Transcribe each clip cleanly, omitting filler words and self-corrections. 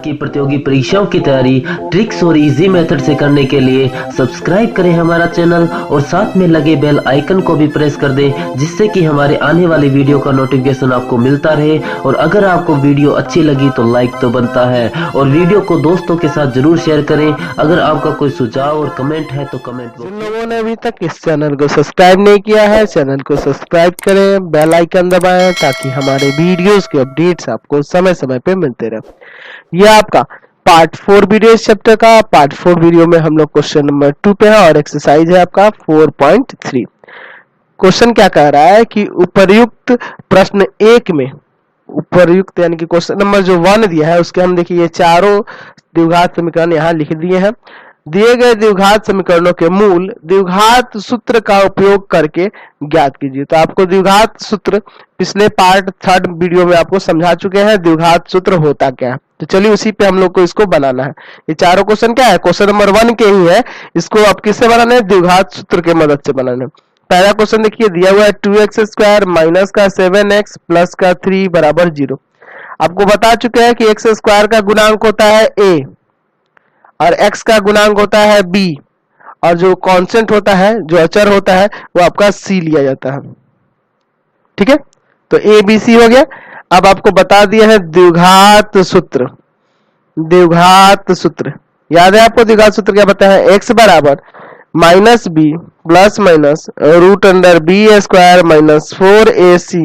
की प्रतियोगी परीक्षाओं की तैयारी ट्रिक्स और इजी मेथड से करने के लिए सब्सक्राइब करें हमारा चैनल और साथ में लगे बेल आइकन को भी प्रेस कर दें, जिससे कि हमारे आने वाली वीडियो का नोटिफिकेशन आपको मिलता रहे। और अगर आपको वीडियो अच्छी लगी तो लाइक तो बनता है, और वीडियो को दोस्तों के साथ जरूर शेयर करें। अगर आपका कोई सुझाव और कमेंट है तो कमेंट जिन लोगों ने अभी तक इस चैनल को सब्सक्राइब नहीं किया है, चैनल को सब्सक्राइब करें, बेल आइकन दबाएं ताकि हमारे वीडियोस के अपडेट्स आपको समय समय पे मिलते रहे। यह आपका पार्ट 4 वीडियो इस चैप्टर का। पार्ट 4 वीडियो में हम लोग क्वेश्चन नंबर 2 पे है और एक्सरसाइज है आपका 4.3। क्वेश्चन क्या कह रहा है कि उपर्युक्त प्रश्न 1 में, उपर्युक्त यानी कि क्वेश्चन नंबर जो 1 दिया है उसके हम देखिए ये चारों द्विघात समीकरण यहाँ लिख दिए हैं। दिए गए द्विघात समीकरणों के मूल द्विघात सूत्र का उपयोग करके ज्ञात कीजिए। तो आपको द्विघात सूत्र पिछले पार्ट 3 वीडियो में आपको समझा चुके हैं द्विघात सूत्र होता क्या है। तो चलिए उसी पे हम लोग को इसको बनाना है। ये चारों क्वेश्चन क्या है, क्वेश्चन नंबर 1 के ही है। इसको आप किससे बनाना है, द्विघात सूत्र के मदद से बनाना है। पहला क्वेश्चन देखिए दिया हुआ है 2x² माइनस का 7x प्लस का 3 बराबर 0। आपको बता चुके हैं कि x² का गुणांक होता है a और x का गुणांक होता है b, और जो कांस्टेंट होता है, जो अचर होता है, वो आपका c लिया जाता है। ठीक है, तो a b c हो गया। अब आपको बता दिया है द्विघात सूत्र। द्विघात सूत्र याद है आपको, द्विघात सूत्र क्या बताया है, x बराबर minus b plus minus root under b square minus 4ac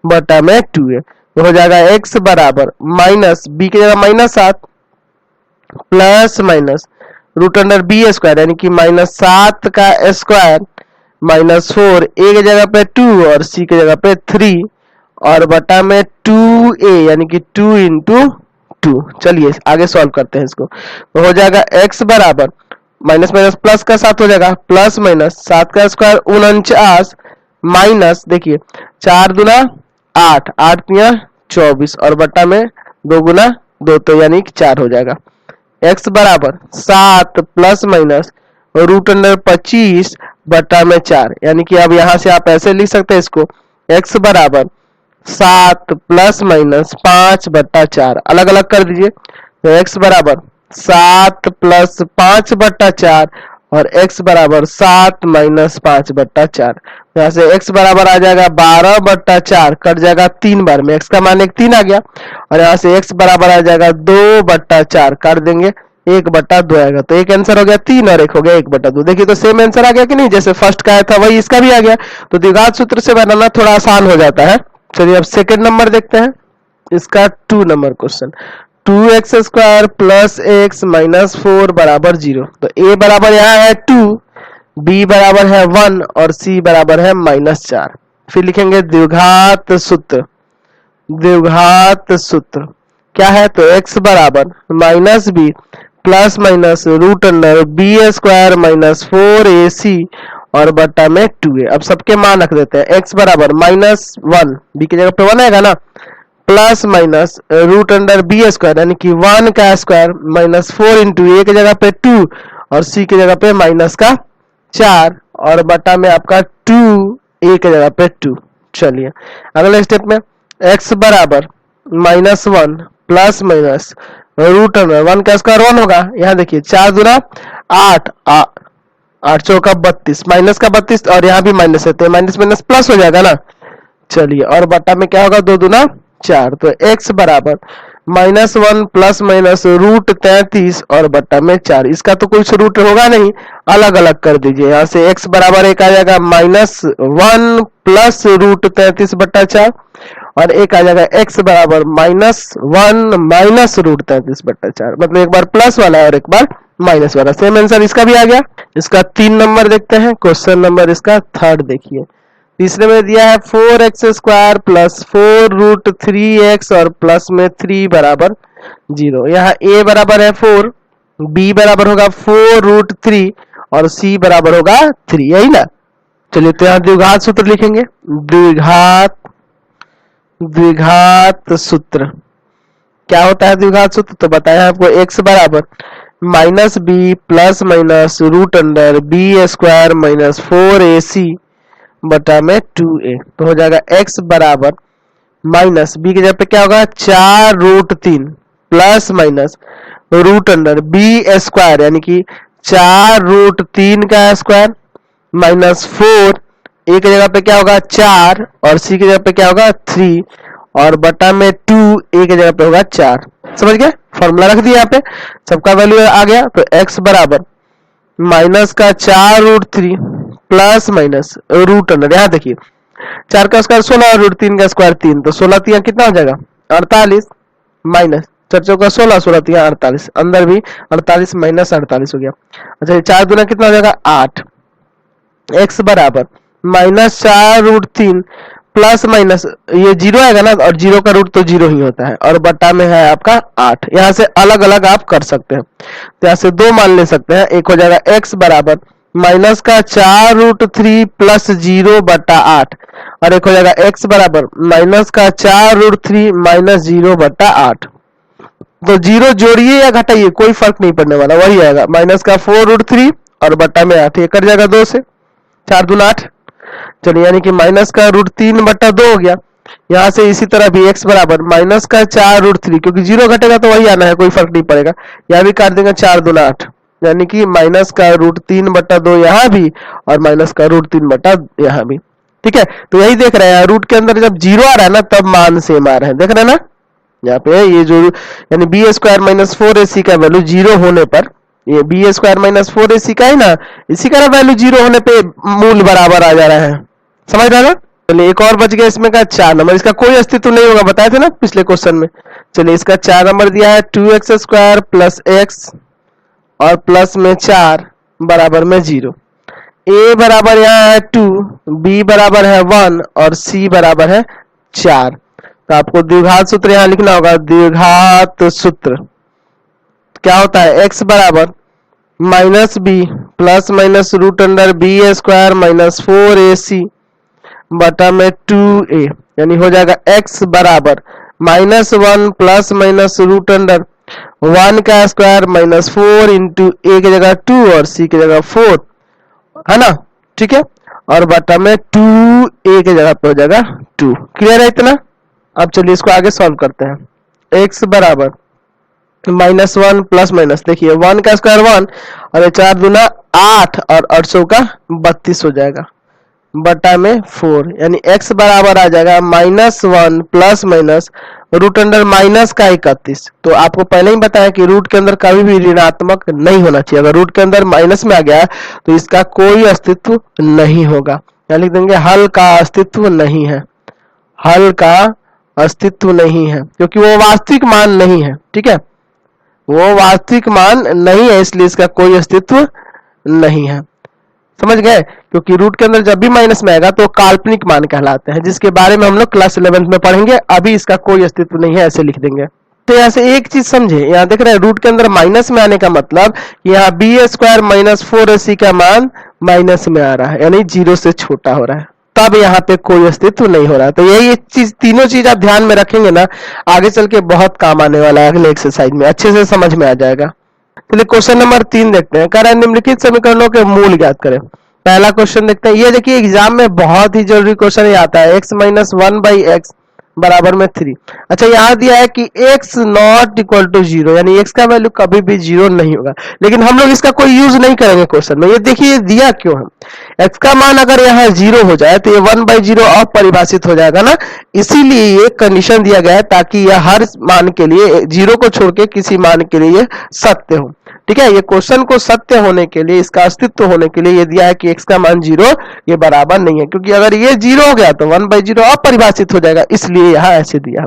बटा में 2a। तो हो जाएगा x बराबर माइनस बी की जगह minus 7 plus minus root under b square यानी कि माइनस 7 का स्क्वायर माइनस 4, a की जगह पे 2 और c की जगह पे 3 और बटा में 2a यानी कि 2 इंटू 2। चलिए आगे सॉल्व करते हैं इसको। तो हो जाएगा x बराबर माइनस माइनस प्लस का 7 हो जाएगा, प्लस माइनस 7 का स्क्वायर 49 माइनस देखिए 4 दूना 8, 8 तिया 24 और बटा में 2 गुना 2 तो यानी कि 4 हो जाएगा। x बराबर 7 प्लस माइनस रूट अंडर 25 बटा में 4 यानी कि अब यहां से आप ऐसे लिख सकते हैं इसको, x बराबर 7 प्लस माइनस 5 बटा 4। अलग अलग कर दीजिए, तो x बराबर 7 प्लस 5 बटा 4 और x बराबर 7 माइनस 5 बटा 4। यहाँ से x बराबर आ जाएगा 12 बटा 4, कट जाएगा 3 बार में, x का मान 3 आ गया। और यहाँ से x बराबर आ जाएगा 2 बटा 4, काट देंगे 1 बटा 2 आएगा। तो एक आंसर हो गया 3 और एक हो गया 1 बटा 2। देखिए तो सेम आंसर आ गया कि नहीं, जैसे फर्स्ट का आया था वही इसका भी आ गया। तो द्विघात सूत्र से बनाना थोड़ा आसान हो जाता है। चलिए अब सेकेंड नंबर देखते हैं, इसका 2 number question. 2x² plus x minus 4 बराबर 0। तो a बराबर यहाँ है 2, b बराबर है 1 और c बराबर है माइनस 4। फिर लिखेंगे द्विघात सूत्र। द्विघात सूत्र क्या है, तो x बराबर minus b plus minus root under b square minus 4ac और बटा में 2a। अब सबके मान रख देते हैं, x बराबर माइनस 1, b की जगह पे 1 आएगा ना, plus minus root under b square यानी कि 1 का स्क्वायर माइनस 4 इंटू a की जगह पे 2 और c की जगह पे माइनस का 4 और बटा में आपका 2 a की जगह पे 2। चलिए अगले स्टेप में x बराबर minus 1 plus minus root under 1 का स्क्वायर 1 होगा। यहाँ देखिए 4 दूना 8, 8 चौका 32, माइनस का 32 और यहाँ भी माइनस है तो माइनस माइनस प्लस हो जाएगा ना। चलिए और बटा में क्या होगा 2 दूना 4। तो x बराबर माइनस 1 प्लस माइनस रूट 33 और बटा में 4। इसका तो कुछ रूट होगा नहीं, अलग अलग कर दीजिए। यहाँ से x बराबर एक आ जाएगा माइनस 1 प्लस रूट 33 बटा 4 और एक आ जाएगा x बराबर माइनस 1 माइनस रूट 33 बटा 4। मतलब एक बार प्लस वाला है और एक बार माइनस वाला। सेम आंसर इसका भी आ गया। इसका 3 नंबर देखते हैं, क्वेश्चन नंबर इसका 3 देखिए। तीसरे में दिया है 4x² प्लस 4 रूट 3x और प्लस में 3 बराबर 0। यहाँ a बराबर है 4, b बराबर होगा 4 रूट 3 और c बराबर होगा 3, यही ना। चलिए तो यहाँ द्विघात सूत्र लिखेंगे। द्विघात द्विघात सूत्र क्या होता है द्विघात सूत्र, तो बताया आपको x बराबर minus b plus minus root under b square minus 4ac बटा में 2a। तो हो जाएगा x बराबर माइनस बी की जगह पे क्या होगा 4 root 3 plus minus root under b square यानी कि 4√3 का स्क्वायर माइनस 4, ए की जगह पे क्या होगा 4 और सी की जगह पे क्या होगा 3 और बटा में 2, ए की जगह पे होगा 4। समझ गए? फॉर्मूला रख दिया यहाँ पे, सबका वैल्यू आ गया। तो x बराबर माइनस का 4√3 प्लस माइनस रूट अंडर, यहाँ देखिए 4 का स्क्वायर 16 और √3 का स्क्वायर 3, तो 16 3 कितना हो जाएगा 48 माइनस 4 चौका 16, 16 3 48, अंदर भी 48 माइनस 48 हो गया। अच्छा 4 दूना कितना हो जाएगा 8। x बराबर माइनस 4√3 प्लस माइनस ये 0 आएगा ना, और 0 का रूट तो 0 ही होता है, और बटा में है आपका 8। यहाँ से अलग अलग आप कर सकते हैं, तो यहाँ से 2 मान ले सकते हैं। एक हो जाएगा x बराबर माइनस का 4√3 प्लस 0 बटा 8, और एक हो जाएगा x बराबर माइनस का 4√3 माइनस 0 बटा 8। तो 0 जोड़िए या घटाइए कोई फर्क नहीं पड़ने वाला, वही आएगा माइनस का 4√3 और बटा में 8, ये कट जाएगा 2 से, 4 दूना 8। चलिए यानी कि माइनस का √3 बटा 2 हो गया। यहाँ से इसी तरह भी x बराबर माइनस का 4√3, क्योंकि 0 घटेगा तो वही आना है, कोई फर्क नहीं पड़ेगा, यहाँ भी काट देंगे 4 दूना 8, यानी कि माइनस का √3 बटा 2 यहाँ भी और माइनस का √3 बटा यहाँ भी। ठीक है, तो यही देख रहे हैं रूट के अंदर जब 0 आ रहा है ना तब मान सेम आ रहे हैं, देख रहे हैं ना यहाँ पे ये जो यानी बी स्क्वायर माइनस 4ac का वैल्यू 0 होने पर, ये बी स्क्वायर माइनस 4ac का है ना, इसी का वैल्यू 0 होने पे मूल बराबर आ जा रहा है। समझ रहे ना? चलिए एक और बच गया इसमें का 4 नंबर, इसका कोई अस्तित्व नहीं होगा, बताए थे ना पिछले क्वेश्चन में। चलिए इसका 4 नंबर दिया है 2x स्क्वायर प्लस x और प्लस में 4 बराबर में 0। a बराबर यहाँ है 2, b बराबर है 1 और c बराबर है 4। तो आपको द्विघात सूत्र यहाँ लिखना होगा, द्विघात सूत्र क्या होता है, x बराबर minus b plus minus root under b square minus 4ac बटा में 2a, यानी हो जाएगा x बराबर -1 प्लस माइनस रूट अंडर 1 का स्क्वायर माइनस 4 इंटू a की जगह 2 और c की जगह 4, है ना? ठीक है, और बटा में 2a की जगह पे हो जाएगा 2। क्लियर है इतना? अब चलिए इसको आगे सॉल्व करते हैं। x बराबर -1 प्लस माइनस, देखिए 1 का स्क्वायर 1 और 4 दूना 8 और 800 का 32 हो जाएगा बटा में 4, यानी x बराबर आ जाएगा -1 plus minus root under minus का 31। तो आपको पहले ही बताया कि रूट के अंदर कभी भी ऋणात्मक नहीं होना चाहिए, अगर रूट के अंदर माइनस में आ गया तो इसका कोई अस्तित्व नहीं होगा। यहाँ लिख देंगे हल का अस्तित्व नहीं है, हल का अस्तित्व नहीं है, क्योंकि वो वास्तविक मान नहीं है। ठीक है, वो वास्तविक मान नहीं है, इसलिए इसका कोई अस्तित्व नहीं है। समझ गए? क्योंकि रूट के अंदर जब भी माइनस में आएगा तो काल्पनिक मान कहलाते हैं, जिसके बारे में हम लोग क्लास 11th में पढ़ेंगे। अभी इसका कोई अस्तित्व नहीं है, ऐसे लिख देंगे। तो यहाँ से एक चीज समझे, यहाँ देख रहे हैं रूट के अंदर माइनस में आने का मतलब यहाँ बी स्क्वायर माइनस 4ac का मान माइनस में आ रहा है, यानी 0 से छोटा हो रहा है, तब यहाँ पे कोई अस्तित्व नहीं हो रहा है। तो यही चीज, तीनों चीज आप ध्यान में रखेंगे ना, आगे चल के बहुत काम आने वाला है, अगले एक्सरसाइज में अच्छे से समझ में आ जाएगा। चलिए क्वेश्चन नंबर 3 देखते हैं। कह रहा है निम्नलिखित समीकरणों के मूल ज्ञात करें। पहला क्वेश्चन देखते हैं, ये देखिए एग्जाम में बहुत ही जरूरी क्वेश्चन ये आता है, x माइनस 1/x बराबर में 3। अच्छा यहाँ दिया है कि x नॉट इक्वल टू 0, यानी x का वैल्यू कभी भी 0 नहीं होगा, लेकिन हम लोग इसका कोई यूज नहीं करेंगे क्वेश्चन में। ये देखिए दिया क्यों है, x का मान अगर यहाँ 0 हो जाए तो ये 1/0 अपरिभाषित हो जाएगा ना, इसीलिए ये कंडीशन दिया गया है ताकि यह हर मान के लिए 0 को छोड़ के किसी मान के लिए ये सत्य हो। ठीक है, ये क्वेश्चन को सत्य होने के लिए, इसका अस्तित्व होने के लिए ये दिया है कि x का मान 0 ये बराबर नहीं है, क्योंकि अगर ये 0 हो गया तो 1/0 अपरिभाषित हो जाएगा, इसलिए यहाँ ऐसे दिया।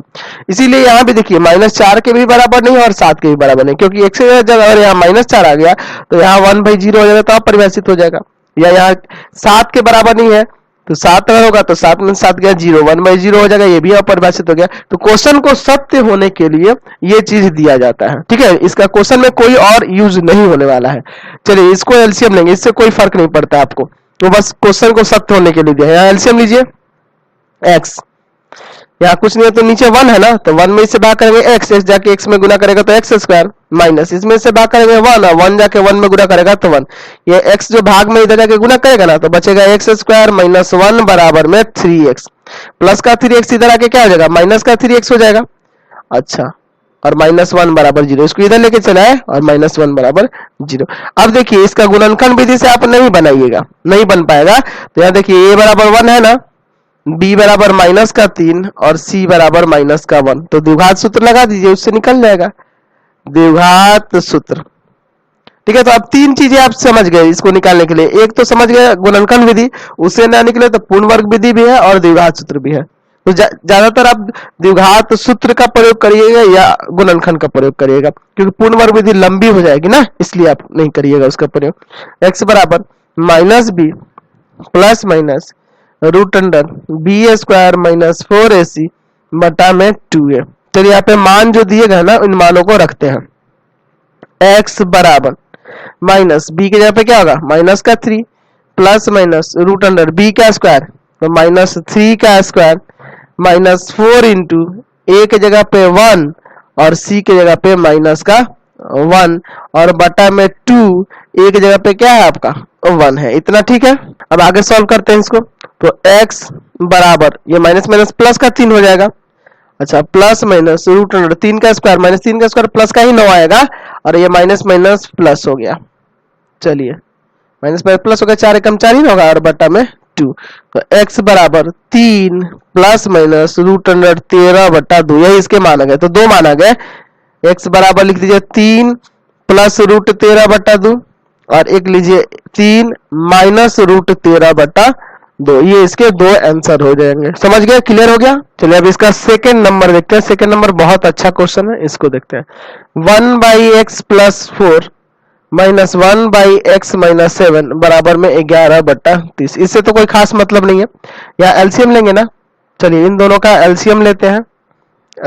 इसीलिए यहाँ भी देखिए -4 के भी बराबर नहीं और 7 के भी बराबर नहीं, क्योंकि x से जगह अगर यहाँ -4 आ गया तो यहाँ 1/0 हो जाएगा तो अपरिभाषित हो जाएगा, या यहाँ 7 के बराबर नहीं है तो 7 अगर होगा तो 7 में 7 गया 0, 1/0 हो जाएगा, ये भी अपरिभाषित हो गया। तो क्वेश्चन को सत्य होने के लिए ये चीज दिया जाता है। ठीक है, इसका क्वेश्चन में कोई और यूज नहीं होने वाला है। चलिए इसको एलसीएम लेंगे, इससे कोई फर्क नहीं पड़ता आपको, तो बस क्वेश्चन को सत्य होने के लिए दिया है। यहाँ एलसीएम लीजिए, x यहाँ कुछ नहीं है तो नीचे 1 है ना, तो 1 में इससे भाग करेंगे x, x जाके x में गुना करेगा तो x स्क्वायर, माइनस इसमें से भाग करेंगे 1 और 1 जाके 1 में गुना करेगा तो 1, ये x जो भाग में इधर जाके गुना करेगा ना तो बचेगा x स्क्वायर माइनस 1 बराबर में 3x, प्लस का 3x इधर आके क्या हो जाएगा, माइनस का 3x हो जाएगा। अच्छा और -1 बराबर 0, इसको इधर लेके चला है और -1 बराबर 0। अब देखिए इसका गुणनखंड विधि से आप नहीं बनाइएगा, नहीं बन पाएगा। तो यहाँ देखिए a बराबर 1 है ना, b बराबर -3 और c बराबर -1, तो द्विघात सूत्र लगा दीजिए, उससे निकल जाएगा द्विघात सूत्र। ठीक है, तो अब तीन चीजें आप समझ गए इसको निकालने के लिए। एक तो समझ गए गुणनखंड विधि, उससे ना निकले तो पूर्ण वर्ग विधि भी है और द्विघात सूत्र भी है। तो ज्यादातर आप द्विघात सूत्र का प्रयोग करिएगा या गुणनखंड का प्रयोग करिएगा, क्योंकि पूर्ण वर्ग विधि लंबी हो जाएगी ना, इसलिए आप नहीं करिएगा उसका प्रयोग। x बराबर -b plus minus √b² - 4ac बटा में 2a। चलिए यहाँ पे मान जो दिए गए ना, इन मानों को रखते हैं। x बराबर माइनस b के जगह पे क्या होगा -3 प्लस माइनस √b² तो -3² -4 इंटू a के जगह पे 1 और c के जगह पे -1 और बटा में 2, a के जगह पे क्या है आपका 1 है। इतना ठीक है। अब आगे सॉल्व करते हैं इसको। तो x बराबर ये माइनस माइनस प्लस का 3 हो जाएगा। अच्छा, प्लस माइनस √3² -3² प्लस का ही 9 आएगा और ये माइनस माइनस प्लस हो गया। चलिए माइनस माइनस प्लस हो गया, 4 एकम 4 ही ना होगा और बटा में 2। तो x बराबर 3 प्लस माइनस √13/2, यही इसके मान आ गए। तो दो मान आ गए। x बराबर लिख दीजिए 3 प्लस √13/2 और एक लीजिए 3 माइनस √13/2। ये इसके दो आंसर हो जाएंगे। समझ गए? क्लियर हो गया? चलिए अब इसका सेकंड नंबर देखते हैं। सेकंड नंबर बहुत अच्छा क्वेश्चन है, इसको देखते हैं। 1/x + 4 -1/x - 7 बराबर में 11/30। इससे तो कोई खास मतलब नहीं है। या एलसीएम लेंगे ना, चलिए इन दोनों का एलसीएम लेते हैं।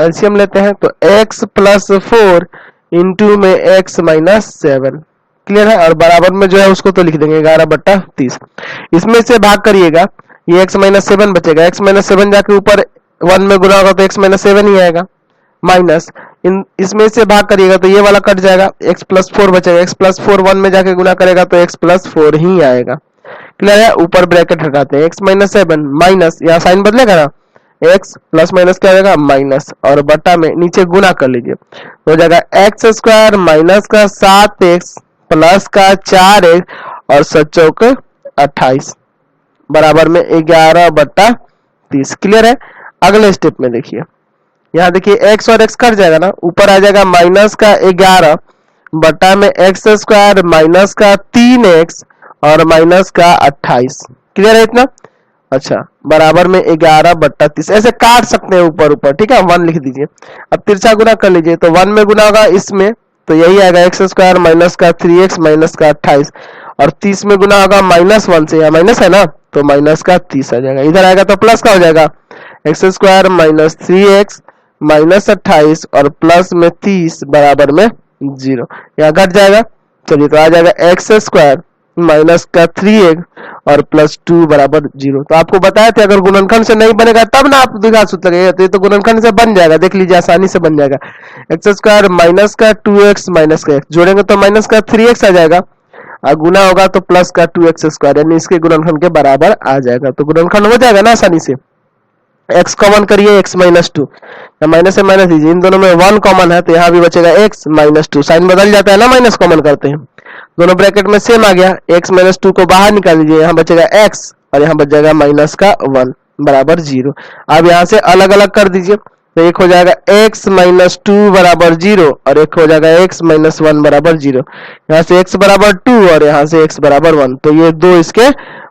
एलसीएम लेते हैं तो x + 4 इंटू में x - 7, क्लियर है। और बराबर में जो है उसको तो लिख देंगे 11/30। इसमें से भाग करिएगा, ये x - 7 बचेगा। x - 7 जाके ऊपर 1 में गुना होगा तो x - 7 ही आएगा। माइनस इसमें से भाग करिएगा तो ये वाला कट जाएगा, x + 4 बचेगा। x + 4 1 में जाके गुना करेगा तो x + 4 ही आएगा। क्लियर है? ऊपर ब्रैकेट हटाते हैं। x - 7 माइनस, यहाँ साइन बदलेगा ना, x प्लस माइनस क्या होगा माइनस, और बटा में नीचे गुना कर लीजिए तो हो जाएगा x² माइनस का 7x प्लस का 4x और 7 × 28 बराबर में 11/30। क्लियर है? अगले स्टेप में देखिए, यहाँ देखिए x और x कट जाएगा ना, ऊपर आ जाएगा माइनस का 11 बटा में x² माइनस का 3x और माइनस का 28। क्लियर है इतना? अच्छा, बराबर में 11/30। ऐसे काट सकते हैं ऊपर ऊपर, ठीक है। 1 लिख दीजिए। अब तिरछा गुना कर लीजिए तो 1 में गुना होगा इसमें तो यही आएगा x² माइनस का 3x माइनस का 28 और 30 में गुना होगा -1 से, यहाँ माइनस है ना तो माइनस का 30 आ जाएगा। इधर आएगा तो प्लस का हो जाएगा x² माइनस 3x माइनस 28 और प्लस में 30 बराबर में 0। यहाँ घट जाएगा। चलिए तो आ जाएगा x² माइनस का 3x और प्लस 2 बराबर 0। तो आपको बताया था अगर गुणनखंड से नहीं बनेगा तब ना आप द्विघात सूत्र लगेगा, तो ये तो गुणनखंड से बन जाएगा। देख लीजिए आसानी से बन जाएगा। x² माइनस का 2x माइनस का x जोड़ेंगे तो माइनस का 3x आ जाएगा और गुना होगा तो प्लस का 2x², यानी इसके गुणनखंड के बराबर आ जाएगा। तो गुणनखंड हो जाएगा ना आसानी से। x कॉमन करिए, x - 2 माइनस से माइनस दीजिए, इन दोनों में 1 कॉमन है तो यहाँ भी बचेगा x - 2। साइन बदल जाता है ना, माइनस कॉमन करते हैं। दोनों ब्रैकेट में सेम आ गया। x - 2 को बाहर निकाल लीजिए, यहाँ बचेगा x और यहाँ बच जाएगा माइनस का 1 बराबर 0। अब यहाँ से अलग अलग कर दीजिए तो एक हो जाएगा x - 2 बराबर 0 और एक हो जाएगा x - 1 बराबर 0। यहाँ से x बराबर 2 और यहाँ से x बराबर 1, तो ये दो इसके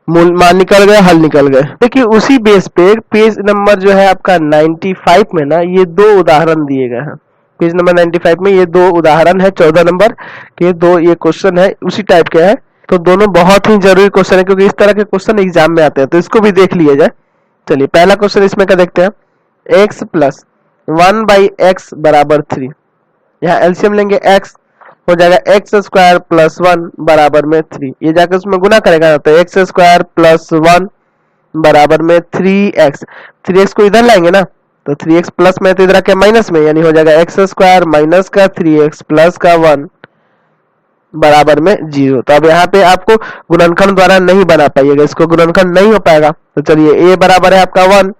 मूल मान निकल गए, हल निकल गए। देखिए उसी बेस पे पेज नंबर जो है आपका 95 में ना ये दो उदाहरण दिए गए हैं। पेज नंबर 95 में ये दो उदाहरण है, 14 नंबर के दो ये क्वेश्चन है, उसी टाइप के है। तो दोनों बहुत ही जरूरी क्वेश्चन है क्योंकि इस तरह के क्वेश्चन एग्जाम में आते हैं, तो इसको भी देख लिया जाए। चलिए पहला क्वेश्चन इसमें क्या देखते हैं। x + 1/x बराबर 3, यहाँ एलसीएम लेंगे x हो जाएगा x² + 1 बराबर में 3, ये जाकर उसमें गुना करेगा तो x² + 1 बराबर में 3x। 3x को इधर लाएंगे ना तो 3x प्लस में तो इधर आके माइनस में, यानी हो जाएगा x² माइनस का 3x प्लस का 1 बराबर में 0। तो अब यहाँ पे आपको गुणनखंड द्वारा नहीं बना पाइएगा, इसको गुणनखंड नहीं हो पाएगा। तो चलिए a बराबर है आपका 1,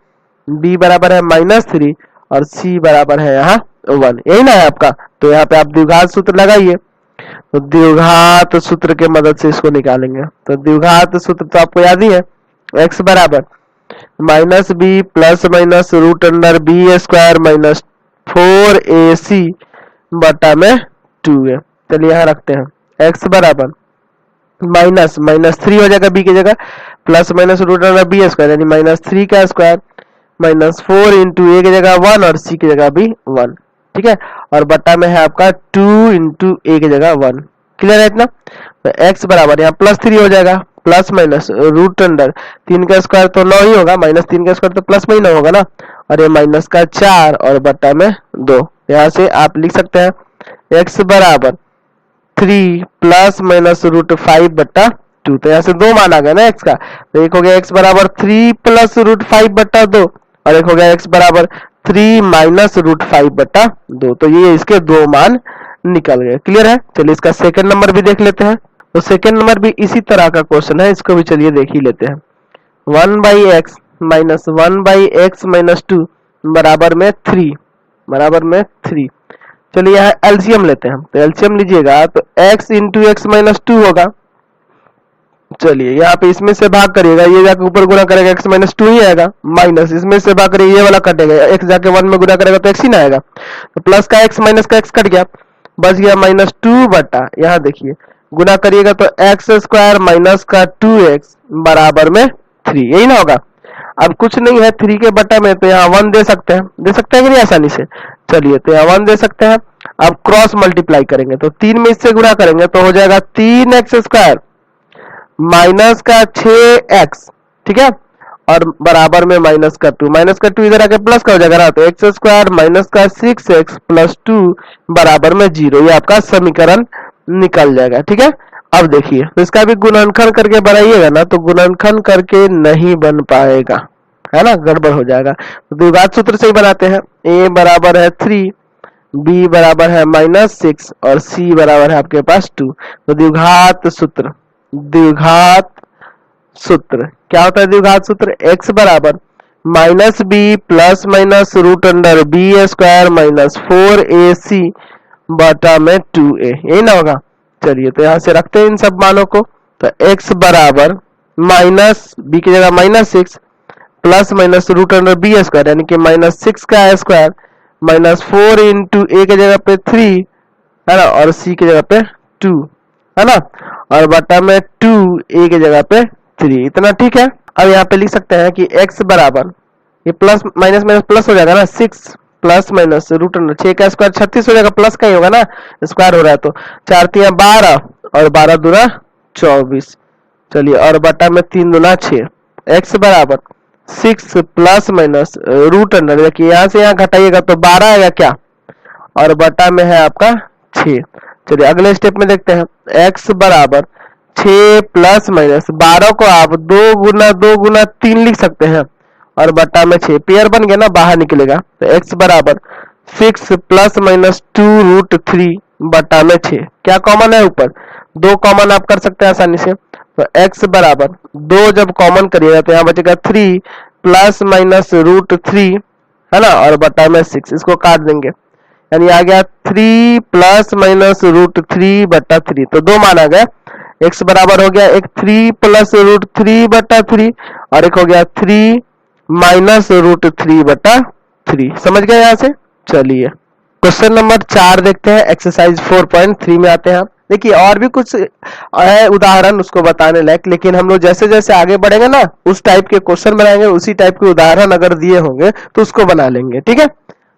b बराबर है -3 और c बराबर है यहाँ 1, यही ना है आपका। तो यहाँ पे आप द्विघात सूत्र लगाइए, तो द्विघात सूत्र के मदद से इसको निकालेंगे। तो द्विघात सूत्र तो आपको याद ही है, x बराबर minus b plus minus root under b square minus 4ac बटा में 2a। चलिए यहाँ रखते हैं, x बराबर माइनस माइनस 3 हो जाएगा b की जगह, plus minus root under b square यानी माइनस 3 का स्क्वायर माइनस 4 इंटू a की जगह 1 और c की जगह भी 1, ठीक है। और बटा में है आपका 2 इंटू a की जगह 1। क्लियर है इतना? तो x बराबर यहाँ प्लस 3 हो जाएगा, प्लस माइनस रूट अंडर 3 का स्क्वायर तो 9 ही होगा, माइनस 3 का स्क्वायर तो प्लस में ही 9 होगा ना, और ये माइनस का 4 और बटा में 2। यहाँ से आप लिख सकते हैं x बराबर 3 प्लस माइनस रूट 5 बट्टा 2। तो यहाँ से 2 मान आ गया ना x का, तो एक हो गया x बराबर 3 प्लस रूट 5 बट्टा 2 और एक हो गया x बराबर 3 माइनस रूट 5 बट्टा 2। तो ये इसके 2 मान निकल गए। क्लियर है? चलिए इसका सेकंड नंबर भी देख लेते हैं। तो सेकंड नंबर भी इसी तरह का क्वेश्चन है, इसको भी चलिए देख ही लेते हैं। 1/x माइनस 1/x माइनस 2 बराबर में 3, बराबर में 3। चलिए यहाँ एलसीएम लेते हैं, तो एलसीएम लीजिएगा तो x इंटू एक्स माइनस 2 होगा। चलिए यहाँ पे इसमें से भाग करिएगा, ये जाके ऊपर गुना करेगा x माइनस 2 ही आएगा, माइनस इसमें से भाग करिएगा ये वाला कटेगा, x जाके 1 में गुना करेगा तो x ही ना आएगा। तो प्लस का x माइनस का x कट गया, बच गया माइनस 2 बटा, यहाँ देखिए गुना करिएगा तो एक्स स्क्वायर माइनस का 2x बराबर में 3, यही ना होगा। अब कुछ नहीं है 3 के बटा में, तो यहाँ 1 दे सकते हैं, कि नहीं आसानी से। चलिए तो यहाँ 1 दे सकते हैं। अब क्रॉस मल्टीप्लाई करेंगे तो 3 में इससे गुणा करेंगे तो हो जाएगा 3x स्क्वायर माइनस का 6x, ठीक है, और बराबर में माइनस का 2, माइनस का 2 इधर आके प्लस का हो जाएगा ना, तो एक्स स्क्वायर माइनस का 6x प्लस 2 बराबर में 0। ये आपका समीकरण निकल जाएगा, ठीक है। अब देखिए तो इसका भी गुणनखंड करके बनाइएगा ना, तो गुणनखंड करके नहीं बन पाएगा, है ना, गड़बड़ हो जाएगा। तो द्विघात सूत्र से ही बनाते हैं। a बराबर है 3, b बराबर है माइनस 6 और c बराबर है आपके पास 2। तो द्विघात सूत्र, द्विघात सूत्र क्या होता है? द्विघात सूत्र x बराबर minus b plus minus root under b square minus 4ac बटा में 2a, यही ना होगा। चलिए तो यहाँ से रखते हैं इन सब मानों को, तो x बराबर माइनस बी की जगह minus 6 plus minus root under b square यानी कि माइनस 6 का स्क्वायर माइनस 4 इंटू a की जगह पे 3, है ना, और c की जगह पे 2, है ना, और बटा में 2a की जगह पे 3। इतना ठीक है। अब यहाँ पे लिख सकते हैं कि x बराबर ये प्लस माइनस माइनस प्लस हो जाएगा ना, 6 प्लस माइनस रूट अंडर 6 का स्क्वायर 36 हो जाएगा, प्लस का ही होगा ना, स्क्वायर हो रहा है तो 4 3 12 और 12 दूना 24। चलिए और बटा में 3 दूना 6। x बराबर 6 प्लस माइनस रूट अंडर, देखिए यहाँ से यहाँ घटाइएगा तो 12 आएगा क्या, और बटा में है आपका 6। चलिए अगले स्टेप में देखते हैं। x बराबर 6 प्लस माइनस 12 को आप 2 गुना 3 लिख सकते हैं और बटा में 6, पेयर बन गया ना, बाहर निकलेगा। तो x बराबर 6 प्लस माइनस 2 रूट 3 बटा में 6, क्या कॉमन है ऊपर, 2 कॉमन आप कर सकते हैं आसानी से। तो x बराबर 2 जब कॉमन करिएगा तो यहाँ बचेगा 3 प्लस माइनस रूट 3, है ना, और बटा में 6, इसको काट देंगे यानी आ गया 3 प्लस माइनस रूट 3 बटा 3। तो 2 मान आ गया, x बराबर हो गया एक 3 प्लस रूट 3 बटा 3 और एक हो गया 3 माइनस रूट 3 बटा 3। समझ गए यहाँ से? चलिए क्वेश्चन नंबर 4 देखते हैं, एक्सरसाइज 4.3 में आते हैं। देखिए और भी कुछ है उदाहरण उसको बताने लायक, लेकिन हम लोग जैसे जैसे आगे बढ़ेंगे ना उस टाइप के क्वेश्चन बनाएंगे, उसी टाइप के उदाहरण अगर दिए होंगे तो उसको बना लेंगे, ठीक है।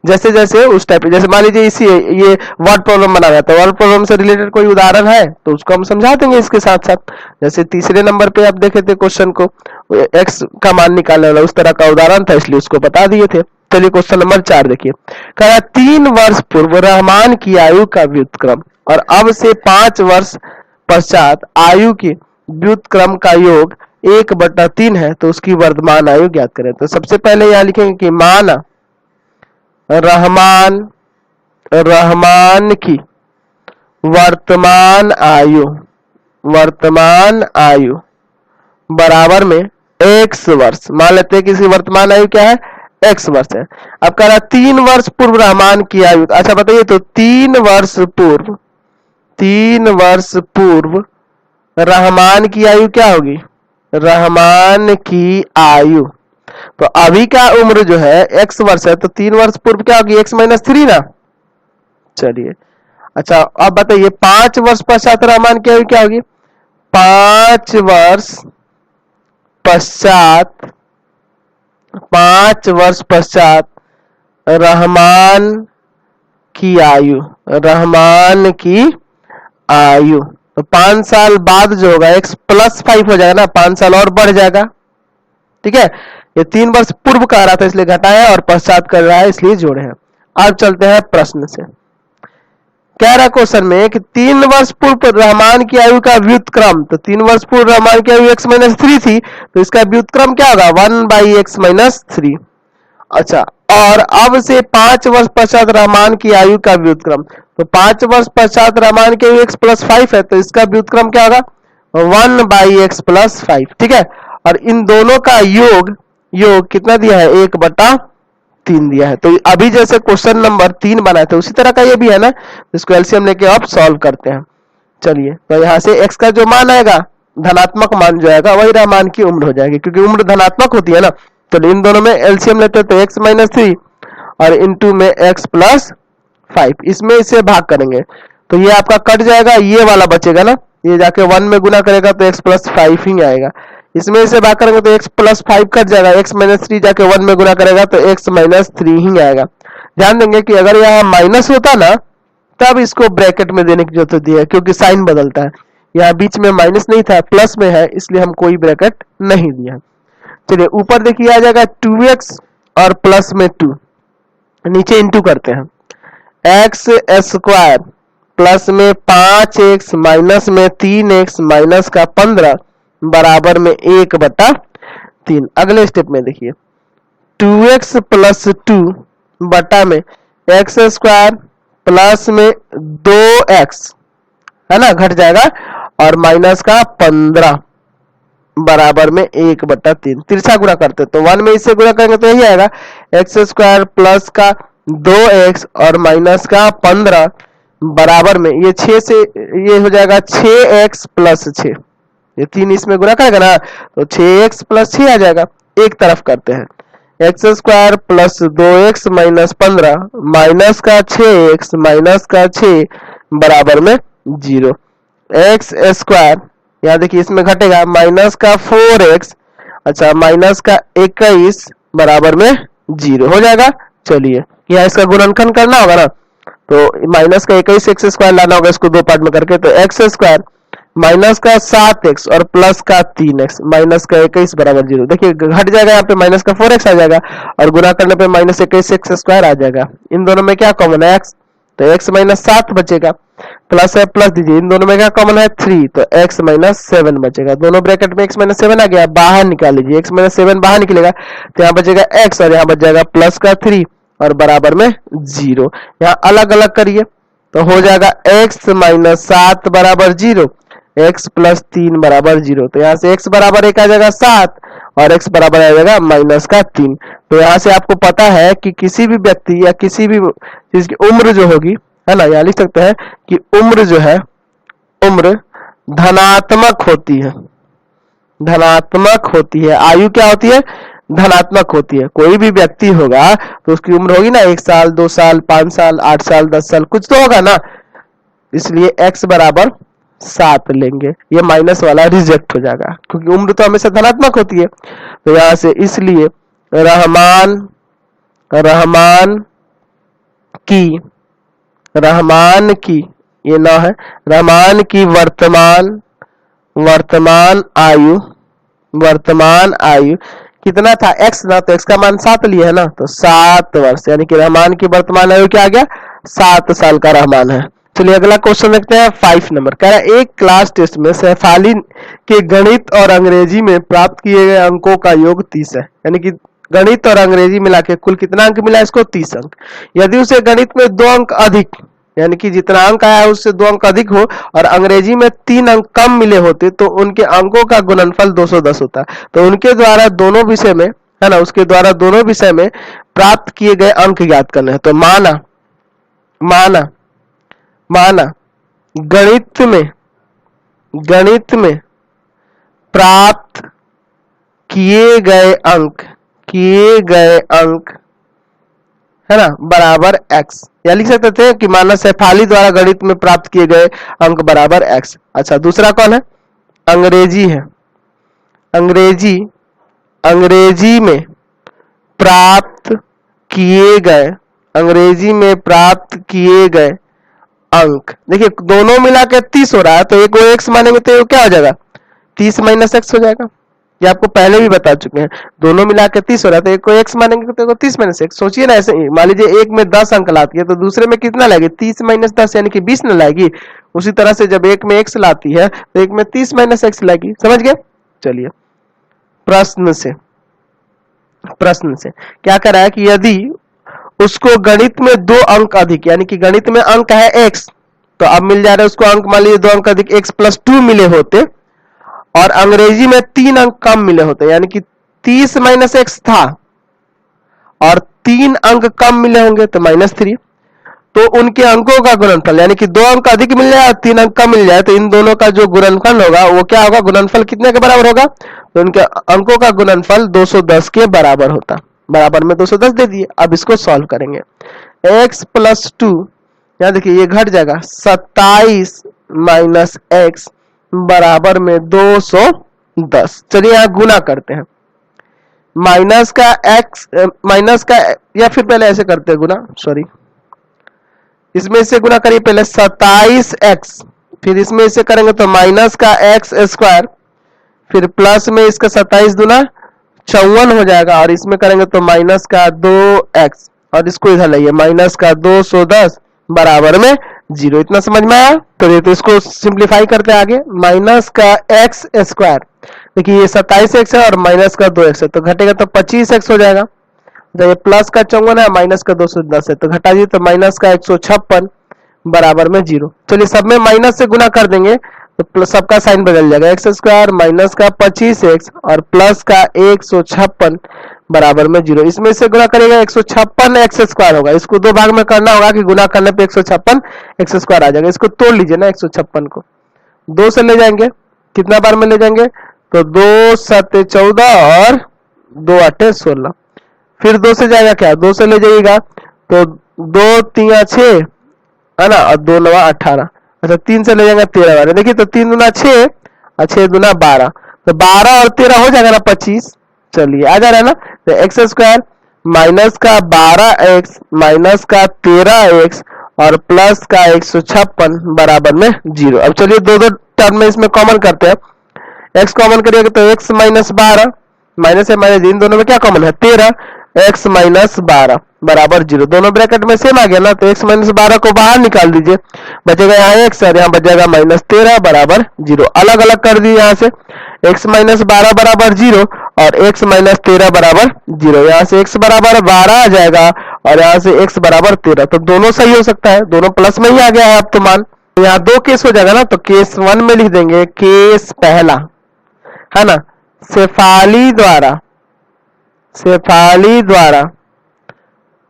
जैसे जैसे उस टाइप, जैसे मान लीजिए इसी ये वर्ड प्रॉब्लम बना रहा था, वर्ड प्रॉब्लम से रिलेटेड कोई उदाहरण है तो उसको हम समझा देंगे इसके साथ साथ। जैसे तीसरे नंबर पे आप देखे थे क्वेश्चन को, x का मान निकालने वाला उस तरह का उदाहरण था, इसलिए उसको बता दिए थे। चलिए क्वेश्चन नंबर 4 देखिए, कह रहा 3 वर्ष पूर्व रहमान की आयु का व्युत्क्रम और अब से 5 वर्ष पश्चात आयु की व्युत्क्रम का योग 1/3 है, तो उसकी वर्तमान आयु ज्ञात करें। तो सबसे पहले यहाँ लिखेंगे कि मान रहमान की वर्तमान आयु बराबर में x वर्ष, मान लेते हैं कि इसकी वर्तमान आयु क्या है x वर्ष है। अब कह रहा 3 वर्ष पूर्व रहमान की आयु, अच्छा बताइए तो 3 वर्ष पूर्व रहमान की आयु क्या होगी? रहमान की आयु, तो अभी का उम्र जो है x वर्ष है, तो 3 वर्ष पूर्व क्या होगी? x माइनस 3 ना। चलिए अच्छा अब बताइए 5 वर्ष पश्चात रहमान की आयु क्या होगी? 5 वर्ष पश्चात रहमान की आयु, तो 5 साल बाद जो होगा x प्लस 5 हो जाएगा ना, 5 साल और बढ़ जाएगा। ठीक है, ये 3 वर्ष पूर्व कह रहा था इसलिए घटाया, और पश्चात कर रहा है इसलिए जोड़े हैं। अब चलते हैं प्रश्न से। कह रहा क्वेश्चन में कि 3 वर्ष पूर्व रहमान की आयु का व्युत्क्रम, तो 3 वर्ष पूर्व रहमान की आयु x माइनस 3 थी, तो इसका व्युत्क्रम क्या होगा? 1/x minus 3। अच्छा, और अब से 5 वर्ष पश्चात रहमान की आयु का व्युत्क्रम, तो 5 वर्ष पश्चात रहमान की आयु x प्लस 5 है, तो इसका व्युत्क्रम क्या होगा? 1/x plus 5। ठीक है, और इन दोनों का योग कितना दिया है? 1/3 दिया है। तो अभी जैसे क्वेश्चन नंबर 3 बनाए थे उसी तरह का ये भी है ना, इसको एलसीएम लेके आप सॉल्व करते हैं। चलिए, तो यहाँ से x का जो मान आएगा, धनात्मक मान जो आएगा, वही रहमान की उम्र हो जाएगी, क्योंकि उम्र धनात्मक होती है ना। तो इन दोनों में एलसीएम लेते हैं, तो x माइनस 3 और इनटू में x प्लस 5, इसमें इसे भाग करेंगे तो ये आपका कट जाएगा, ये वाला बचेगा ना, ये जाके 1 में गुना करेगा तो x प्लस 5 ही आएगा। इसमें इसे भाग करेंगे तो x प्लस 5 कट जाएगा, x माइनस 3 जाके 1 में गुना करेगा तो x माइनस 3 ही आएगा। ध्यान देंगे कि अगर यहाँ माइनस होता ना तब इसको ब्रैकेट में देने की जरूरत होती है, क्योंकि साइन बदलता है। यहाँ बीच में माइनस नहीं था, प्लस में है, इसलिए हम कोई ब्रैकेट नहीं दिया। चलिए ऊपर देखिए आ जाएगा 2x और प्लस में 2, नीचे इंटू करते हैं, x स्क्वायर प्लस में 5x माइनस में 3x माइनस का 15 बराबर में 1/3। अगले स्टेप में देखिए 2x प्लस 2 बटा में x स्क्वायर प्लस में 2x है ना, घट जाएगा, और माइनस का 15 बराबर में 1/3। तिरछा गुणा करते तो 1 में इससे गुणा करेंगे तो यही आएगा, x स्क्वायर प्लस का 2x और माइनस का 15 बराबर में ये 6 से ये हो जाएगा 6x प्लस 6, ये 3 इसमें गुणा करेगा ना तो 6x प्लस 6 आ जाएगा। एक तरफ करते हैं, x square plus 2x minus 15 minus का 6x माइनस का 6 बराबर में 0। एक्स स्क्वायर यहाँ देखिए इसमें घटेगा, माइनस का 4x अच्छा माइनस का 21 बराबर में 0 हो जाएगा। चलिए यहाँ इसका गुणनखंड करना होगा ना, तो माइनस का 21 एक्स स्क्वायर लाना होगा इसको दो पार्ट में करके, तो एक्स स्क्वायर माइनस का 7x और प्लस का 3x माइनस का 21 बराबर 0। देखिए घट जाएगा, यहाँ पे माइनस का 4x आ जाएगा और गुना करने पे माइनस 21 एक्स स्क्वायर आ जाएगा। इन दोनों में क्या कॉमन है x, तो x माइनस 7 बचेगा, प्लस है प्लस दीजिए, इन दोनों में क्या कॉमन है 3, तो x माइनस 7 बचेगा। दोनों ब्रैकेट में x माइनस 7 आ गया, बाहर निकाल लीजिए, x माइनस 7 बाहर निकलेगा तो यहाँ बचेगा x और यहाँ बच जाएगा प्लस का 3 और बराबर में 0। यहाँ अलग अलग करिए तो हो जाएगा x माइनस 7 बराबर 0, x प्लस 3 बराबर 0। तो यहाँ से x बराबर 1 आ जाएगा 7 और x बराबर आ जाएगा माइनस का 3। तो यहाँ से आपको पता है कि किसी भी व्यक्ति या किसी भी चीज की उम्र जो होगी है ना, यहाँ लिख सकते हैं कि उम्र जो है उम्र धनात्मक होती है, धनात्मक होती है। आयु क्या होती है, धनात्मक होती है। कोई भी व्यक्ति होगा तो उसकी उम्र होगी ना 1 साल 2 साल 5 साल 8 साल 10 साल कुछ तो होगा ना, इसलिए x बराबर 7 लेंगे, ये माइनस वाला रिजेक्ट हो जाएगा क्योंकि उम्र तो हमेशा धनात्मक होती है। तो यहां से इसलिए रहमान की ये ना है, रहमान की वर्तमान आयु कितना था x ना, तो x का मान 7 लिया है ना, तो 7 वर्ष, यानी कि रहमान की वर्तमान आयु क्या आ गया 7 साल का रहमान है। चलिए अगला क्वेश्चन देखते हैं 5 नंबर। कह रहा है एक क्लास टेस्ट में सैफाली के गणित और अंग्रेजी में प्राप्त किए गए अंकों का योग 30 है, यानी कि गणित और अंग्रेजी मिला के कुल कितना अंक मिला इसको 30 अंक। यदि उसे गणित में 2 अंक अधिक यानी कि जितना अंक आया है उससे 2 अंक अधिक हो और अंग्रेजी में 3 अंक कम मिले होते तो उनके अंकों का गुणनफल 210 होता। तो उनके द्वारा दोनों विषय में है ना, उसके द्वारा दोनों विषय में प्राप्त किए गए अंक ज्ञात करने हैं। तो माना माना माना गणित में प्राप्त किए गए अंक है ना बराबर x, या लिख सकते थे कि माना शेफाली द्वारा गणित में प्राप्त किए गए अंक बराबर x। अच्छा, दूसरा कौन है? अंग्रेजी है। अंग्रेजी में प्राप्त किए गए अंक, देखिए दोनों मिला के 30 हो रहा है, तो एक को x मानेंगे तो ये क्या हो जाएगा 30 माइनस एक्स हो जाएगा। ये आपको पहले भी बता चुके हैं, दोनों मिला के 30 हो रहा है, तो एक को x मानेंगे तो 30 माइनस एक्स। सोचिए ना, ऐसे ही मान लीजिए एक में 10 अंक लाती है तो दूसरे में कितना लाएगी 30 माइनस 10 यानी कि 20 न लाएगी। उसी तरह से जब एक में x लाती है तो एक में 30 माइनस एक्स लाएगी। समझ गए? चलिए प्रश्न से क्या कर रहा है कि यदि उसको गणित में 2 अंक अधिक, यानी कि गणित में अंक है x, तो अब मिल जा रहा है उसको अंक, मान लीजिए 2 अंक अधिक x प्लस 2 मिले होते, और अंग्रेजी में 3 अंक कम मिले होते, यानी कि 30 माइनस एक्स था और 3 अंक कम मिले होंगे तो -3, तो उनके अंकों का गुणनफल, यानी कि 2 अंक अधिक मिल जाए और 3 अंक कम मिल जाए, तो इन दोनों का जो गुणनफल होगा वो क्या होगा, गुणनफल कितने के बराबर होगा, तो उनके अंकों का गुणनफल 210 के बराबर होता। बराबर में 210 दे दिए। अब इसको सॉल्व करेंगे। x प्लस 2, यहाँ देखिए ये घट जाएगा, 27 माइनस एक्स बराबर में 210। चलिए यहाँ गुना करते हैं, माइनस का या फिर पहले ऐसे करते हैं गुना, सॉरी, इसमें से गुना करिए पहले 27x, फिर इसमें से करेंगे तो माइनस का x स्क्वायर, फिर प्लस में इसका 27 दूना 54 हो जाएगा, और इसमें करेंगे तो माइनस का 2x, और इसको इधर लाइए माइनस का 210 बराबर में 0। इतना समझ में आया? तो इसको सिंप्लीफाई करते आगे, माइनस का x स्क्वायर, देखिए ये 27x है और माइनस का 2x है, तो घटेगा तो 25x हो जाएगा। जब ये प्लस का 54 है, माइनस का 210 है, तो घटा दिए तो माइनस का 156 बराबर में 0। चलिए सब में माइनस से गुना कर देंगे तो प्लस सबका साइन बदल जाएगा, एक्स स्क्वायर माइनस का 25x और प्लस का 156 बराबर में 0। इसमें से गुना करेगा 156 एक्स स्क्वायर होगा, इसको 2 भाग में करना होगा कि गुना करने पे 156 एक्स स्क्वायर आ जाएगा। इसको तोड़ लीजिए ना, 156 को 2 से ले जाएंगे, कितना बार में ले जाएंगे, तो 2 7 14 और 2 8 16, फिर 2 से जाएगा क्या, 2 से ले जाइएगा तो 2 3 6 है ना, और 2 9 18, अच्छा 3 से ले जाएगा 13 बार, देखिए तो 3 दूना 6 और 6 दूना 12, तो 12 और 13 हो जाएगा ना 25। चलिए आ जा रहा है ना, तो एक्स स्क्वायर माइनस का 12x माइनस का 13x और प्लस का 156 बराबर में 0। अब चलिए दो टर्म में इसमें कॉमन करते हैं, x कॉमन करिएगा तो x माइनस 12, माइनस है माइनस, इन दोनों में क्या कॉमन है 13, x माइनस 12 बराबर 0। दोनों ब्रैकेट में सेम आ गया ना, तो x माइनस 12 को बाहर निकाल दीजिए, बचेगा यहाँ x और यहाँ बच जाएगा माइनस 13 बराबर 0। अलग अलग कर दिए, यहाँ से x माइनस 12 बराबर 0 और x माइनस 13 बराबर 0, यहाँ से x बराबर 12 आ जाएगा और यहाँ से x बराबर 13, तो दोनों सही हो सकता है, दोनों प्लस में ही आ गया है अब तो मान। यहाँ 2 केस हो जाएगा ना, तो केस 1 में लिख देंगे, केस पहला है ना, शेफाली द्वारा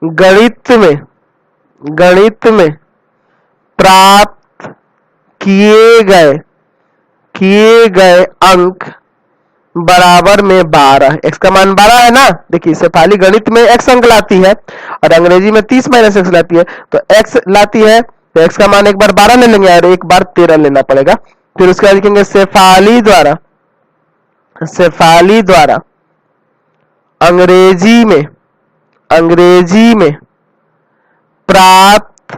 गणित में प्राप्त किए गए अंक बराबर में 12, x का मान 12 है ना, देखिए शेफाली गणित में x अंक लाती है और अंग्रेजी में 30 माइनस एक्स लाती है, तो x लाती है तो x का मान एक बार 12 ले लेंगे और एक बार 13 लेना पड़ेगा। फिर उसके बाद लिखेंगे शेफाली द्वारा अंग्रेजी में प्राप्त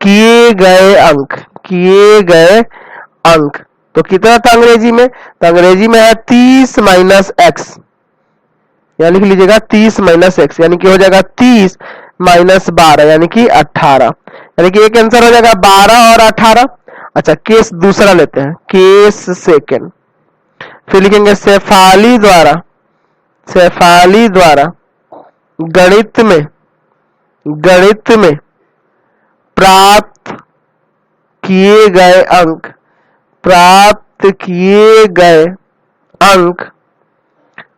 किए गए अंक, तो कितना था अंग्रेजी में, तो अंग्रेजी में है 30 माइनस एक्स, यानी कि लीजिएगा 30 माइनस एक्स, यानी कि हो जाएगा 30 माइनस 12 यानी कि 18, यानी कि एक आंसर हो जाएगा 12 और 18। अच्छा केस दूसरा लेते हैं, केस सेकंड, फिर लिखेंगे शेफाली द्वारा गणित में प्राप्त किए गए अंक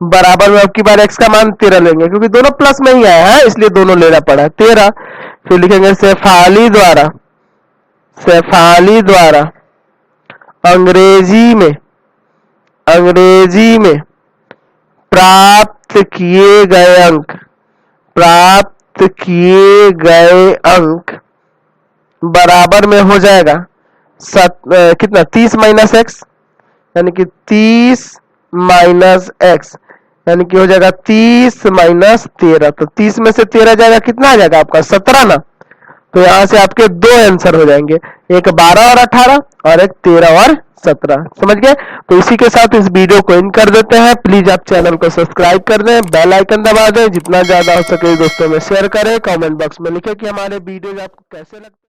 बराबर में अब की बार x का मान 13 लेंगे, क्योंकि दोनों प्लस में ही आया है इसलिए दोनों लेना पड़ा 13। फिर लिखेंगे शेफाली द्वारा अंग्रेजी में प्राप्त किए गए अंक बराबर में हो जाएगा कितना 30 माइनस एक्स, यानी कि 30 माइनस एक्स, यानी कि हो जाएगा 30 माइनस 13। तो 30 में से 13 जाएगा, कितना आ जाएगा आपका 17 ना। तो यहां से आपके दो आंसर हो जाएंगे, एक 12 और 18 और एक 13 और 17। समझ गए? तो इसी के साथ इस वीडियो को एंड कर देते हैं। प्लीज आप चैनल को सब्सक्राइब कर दें, बेल आइकन दबा दें, जितना ज्यादा हो सके दोस्तों में शेयर करें, कमेंट बॉक्स में लिखें कि हमारे वीडियोज आपको कैसे लगते हैं।